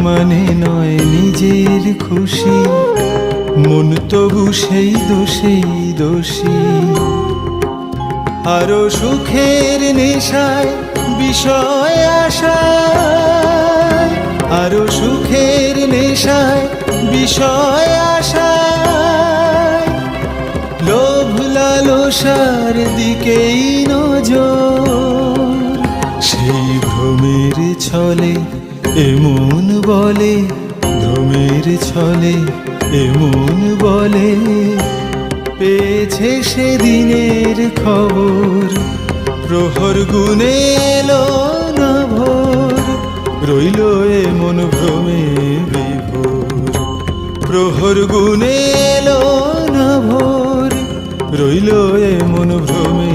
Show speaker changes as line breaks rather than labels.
মানে নয় নিজের খুশি, মন তবু সেই দোষেই দোষী। আরো সুখের নেশায় বিষয় আশায়, আরো সুখের নেশায় বিষয় আশায়, লোভ লালসার দিকেই নজর। সেই ভ্রমের ছলে এমন বলে, ভ্রমের ছলে এমন বলে, পেয়েছে সেদিনের খবর। প্রহর গুনে এলো না ভোর, রইল এমন ভ্রমে বিভোর। প্রহর গুনে এলো না ভোর, রইল এমন ভ্রমে